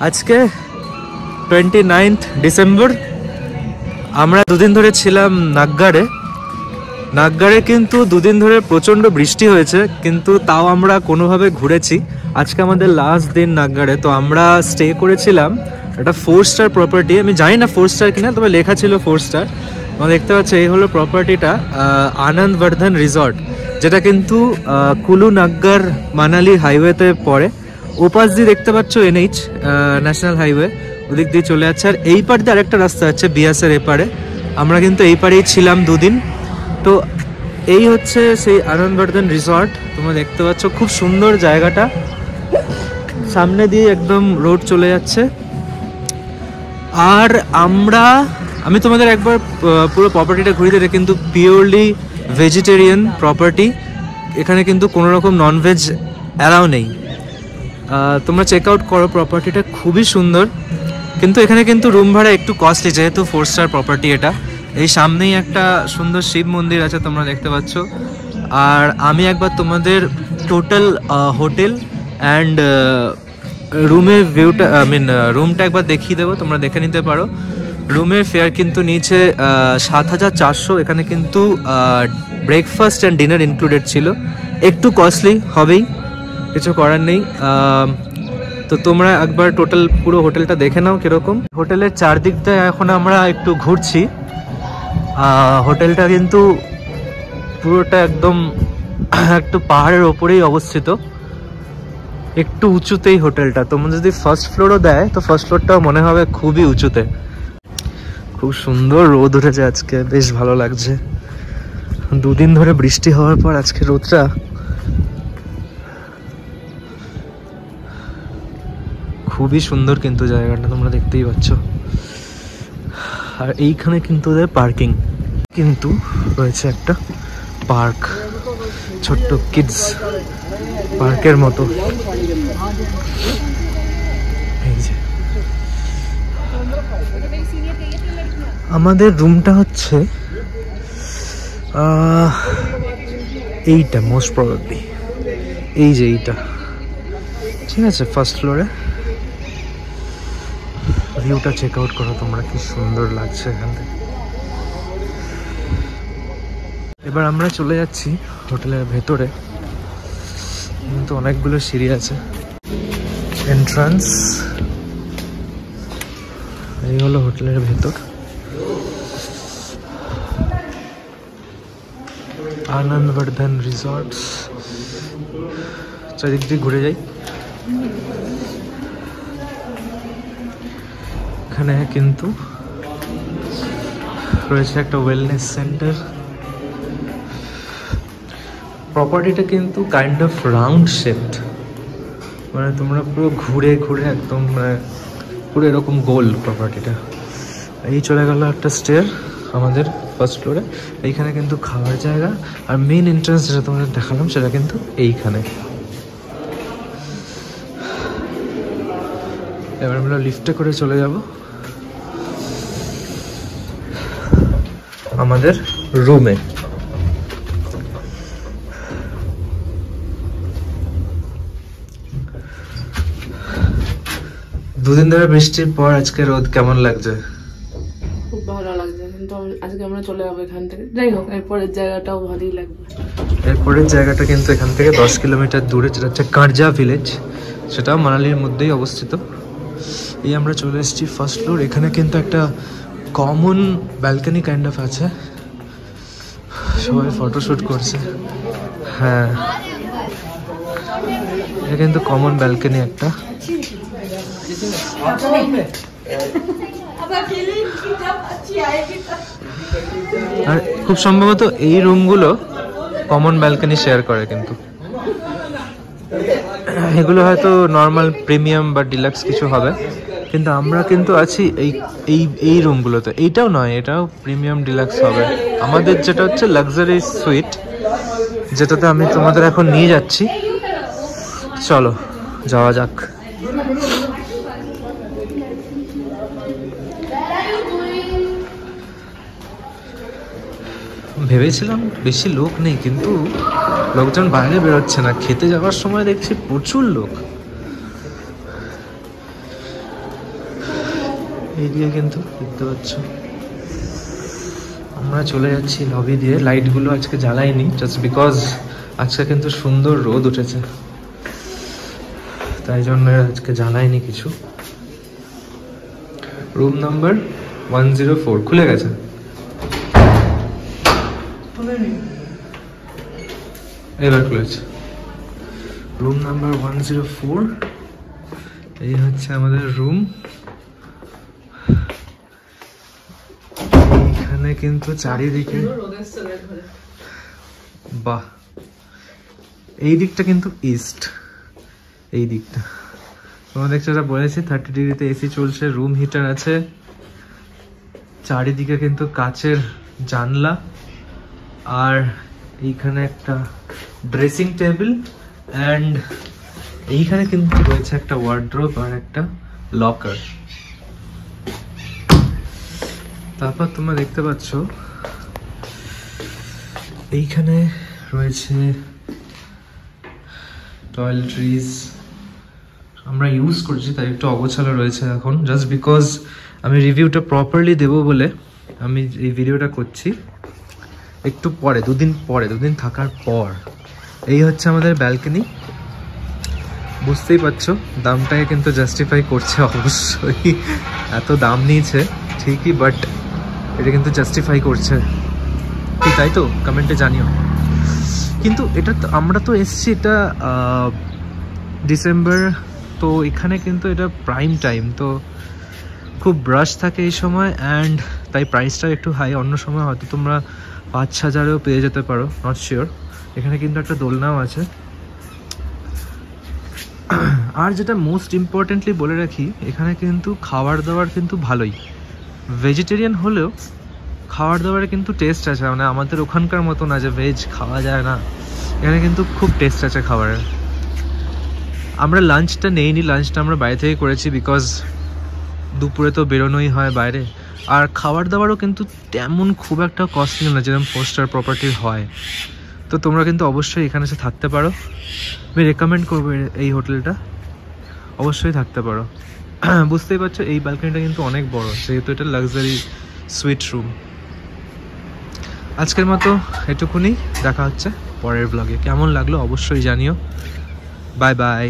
আজকে 29 ডিসেম্বর। আমরা দুদিন ধরে ছিলাম নাগগাড়ে কিন্তু দুদিন ধরে প্রচণ্ড বৃষ্টি হয়েছে, কিন্তু তাও আমরা কোনোভাবে ঘুরেছি। আজকে আমাদের লাস্ট দিন নাগগাড়ে, তো আমরা স্টে করেছিলাম একটা 4 স্টার প্রপার্টি। আমি জানি না 4 স্টার কিনা, তবে লেখা ছিল 4 স্টার। তোমরা দেখতে পাচ্ছ এই হলো প্রপার্টিটা, আনন্দবর্ধন রিসর্ট, যেটা কিন্তু কুলু নাগগার মানালি হাইওয়েতে পড়ে। ওপাশ দিয়ে দেখতে পাচ্ছ NH ন্যাশনাল হাইওয়ে, ওদিক দিয়ে চলে যাচ্ছে। আর এই পার দিয়ে আরেকটা রাস্তা আছে বিয়াসের এপারে। আমরা কিন্তু এই পারেই ছিলাম দুদিন। তো এই হচ্ছে সেই আনন্দবর্ধন রিসর্ট, তোমরা দেখতে পাচ্ছ খুব সুন্দর জায়গাটা, সামনে দিয়ে একদম রোড চলে যাচ্ছে। আর আমি তোমাদের একবার পুরো প্রপার্টিটা ঘুরিয়ে দিই। কিন্তু পিওরলি ভেজিটেরিয়ান প্রপার্টি, এখানে কিন্তু কোনো রকম ননভেজ অ্যালাউ নেই। তোমরা চেক আউট করো, প্রপার্টিটা খুবই সুন্দর। কিন্তু এখানে কিন্তু রুম ভাড়া একটু কস্টলি, যেহেতু 4 স্টার প্রপার্টি এটা। এই সামনেই একটা সুন্দর শিব মন্দির আছে, তোমরা দেখতে পাচ্ছ। আর আমি একবার তোমাদের টোটাল হোটেল অ্যান্ড রুমের ভিউটা রুমটা একবার দেখিয়ে দেবো, তোমরা দেখে নিতে পারো। রুমের ফেয়ার কিন্তু নিচে 7,400। এখানে কিন্তু ব্রেকফাস্ট অ্যান্ড ডিনার ইনক্লুডেড ছিল। একটু কস্টলি হবেই, কিছু করার নেই। তো তোমরা একবার টোটাল পুরো হোটেলটা দেখে নাও কিরকম। হোটেলের চারদিকটা এখন আমরা একটু ঘুরছি। হোটেলটা কিন্তু পুরোটা একদম একটু পাহাড়ের ওপরেই অবস্থিত, একটু উঁচুতেই হোটেলটা। তোমরা যদি ফার্স্ট ফ্লোরও দেয়, তো ফার্স্ট ফ্লোরটাও মনে হবে খুবই উঁচুতে। খুব সুন্দর রোদ উঠেছে আজকে, বেশ ভালো লাগছে। দুদিন ধরে বৃষ্টি হওয়ার পর আজকে রোদটা খুবই সুন্দর। কিন্তু জায়গাটা তোমরা দেখতেই পাচ্ছ। আর এইখানে কিন্তু ওদের পার্কিং কিন্তু রয়েছে, একটা পার্ক, ছোট্ট কিডস পার্কের মতো। এই যে আমাদের রুমটা হচ্ছে এইটা, মোস্ট প্রবাবলি এই যে এইটা, ঠিক আছে, ফার্স্ট ফ্লোরে। ভিউটা চেক আউট করো তোমরা, কি সুন্দর লাগছে এখান থেকে। এবার আমরা চলে যাচ্ছি হোটেলের ভেতরে, কিন্তু অনেকগুলো সিঁড়ি আছে। এন্ট্রান্স, এই হলো হোটেলের ভেতর। আনন্দবর্ধন রিসর্টস। চারিদিক দিয়ে ঘুরে যাই। এখানে কিন্তু রয়েছে একটা ওয়েলনেস সেন্টার। প্রপার্টিটা কিন্তু কাইন্ড অফ রাউন্ড শেপড, মানে তোমরা পুরো ঘুরে ঘুরে একদম পুরো এরকম গোল প্রপার্টিটা। এই চলে গেল একটা স্টেয়ার আমাদের ফার্স্ট ফ্লোরে। এইখানে কিন্তু খাওয়ার জায়গা, আর মেইন এন্ট্রান্স যেটা তোমাদের দেখালাম সেটা কিন্তু এইখানে। এবার আমরা লিফটে করে চলে যাব আমাদের রুমে। দুদিন ধরে বৃষ্টির পর আজকে রোদ কেমন লাগছে? খুব ভালো লাগছে, কিন্তু আজকে আমরা চলে যাবো এখান থেকে। যাই হোক, এরপরের জায়গাটাও ভালোই লাগবে। এরপরের জায়গাটা কিন্তু এখান থেকে 10 কিলোমিটার দূরে, যেটা হচ্ছে কারজা ভিলেজ, সেটাও মানালির মধ্যেই অবস্থিত। এই আমরা চলে এসেছি ফার্স্ট ফ্লোর। এখানে কিন্তু একটা কমন ব্যালকনি কাইন্ড অফ আছে, সবাই ফটোশুট করছে। হ্যাঁ, এটা কিন্তু কমন ব্যালকনি একটা। আর খুব সম্ভবত এই রুমগুলো কমন ব্যালকনি শেয়ার করে, কিন্তু এগুলো হয়তো নর্মাল প্রিমিয়াম বা ডিলাক্স কিছু হবে। কিন্তু আমরা কিন্তু আছি এই রুমগুলোতে। এইটাও নয়, এটাও প্রিমিয়াম ডিলাক্স হবে। আমাদের যেটা হচ্ছে লাক্সারি সুইট, যেটাতে আমি তোমাদের এখন নিয়ে যাচ্ছি। চলো যাওয়া যাক। ভেবেছিলাম বেশি লোক নেই, কিন্তু লোকজন বাইরে বেরোচ্ছে না। খেতে যাওয়ার সময় দেখছি প্রচুর লোক। এইদিকে কিন্তু দেখতে পাচ্ছ আমরা চলে যাচ্ছি লবি দিয়ে। লাইটগুলো আজকে জ্বালাইনি জাস্ট বিকজ আজকে কিন্তু সুন্দর রোদ উঠেছে, তাই জন্য আজকে জ্বালাইনি কিছু। রুম নাম্বার 104 খুলে গেছে। এবার খুলেছে। রুম নাম্বার 104, এই হচ্ছে আমাদের রুম। এখানে কিন্তু চারিদিকে বাহ, এই দিকটা কিন্তু ইস্ট, এই দিকটা তোমরা দেখছো যা বলেছি 30 ডিগ্রিতে এসি চলছে, রুম হিটার আছে, চারিদিকে কিন্তু কাচের জানলা, আর এইখানে একটা ড্রেসিং টেবিল, অ্যান্ড এইখানে কিন্তু রয়েছে একটা ওয়ার্ড্রোব আর একটা লকার। তারপর তোমরা দেখতে পাচ্ছ এইখানে রয়েছে টয়লেট্রিজ, আমরা ইউজ করছি তাই একটু অগোছালো রয়েছে এখন, জাস্ট বিকজ আমি রিভিউটা প্রপারলি দেবো বলে আমি এই ভিডিওটা করছি একটু পরে, দুদিন থাকার পর। এই হচ্ছে আমাদের ব্যালকনি, বুঝতেই পারছো দামটাকে কিন্তু জাস্টিফাই করছে অবশ্যই, এত দাম নিয়েছে ঠিকই, বাট এটা কিন্তু জাস্টিফাই করছে, ঠিক তাই তো? কমেন্টে জানিও। কিন্তু এটা তো আমরা তো এসছি এটা ডিসেম্বর, তো এখানে কিন্তু এটা প্রাইম টাইম, তো খুব ব্রাশ থাকে এই সময়, অ্যান্ড তাই প্রাইসটা একটু হাই। অন্য সময় হয়তো তোমরা 5,000-এও পেয়ে যেতে পারো, নট শিওর। এখানে কিন্তু একটা দোলনাও আছে। আর যেটা মোস্ট ইম্পর্টেন্টলি বলে রাখি, এখানে কিন্তু খাবার দাবার কিন্তু ভালোই, ভেজিটেরিয়ান হলেও খাবার দাবারে কিন্তু টেস্ট আছে, মানে আমাদের ওখানকার মতো না যে ভেজ খাওয়া যায় না, এখানে কিন্তু খুব টেস্ট আছে খাবারের। আমরা লাঞ্চটা নেইনি, লাঞ্চটা আমরা বাইরে থেকে করেছি বিকজ দুপুরে তো বেরোনোই হয় বাইরে, আর খাবার দাবারও কিন্তু তেমন খুব একটা কস্টলি না যেরকম 4 স্টার প্রপার্টির হয়। তো তোমরা কিন্তু অবশ্যই এখানে এসে থাকতে পারো, আমি রেকমেন্ড করবো এই হোটেলটা, অবশ্যই থাকতে পারো। বুঝতেই পারছো এই ব্যালকনিটা কিন্তু অনেক বড়, যেহেতু এটা লাক্সারি সুইট রুম। আজকের মতো এটুকুনি, দেখা হচ্ছে পরের ব্লগে। কেমন লাগলো অবশ্যই জানিও। Bye bye.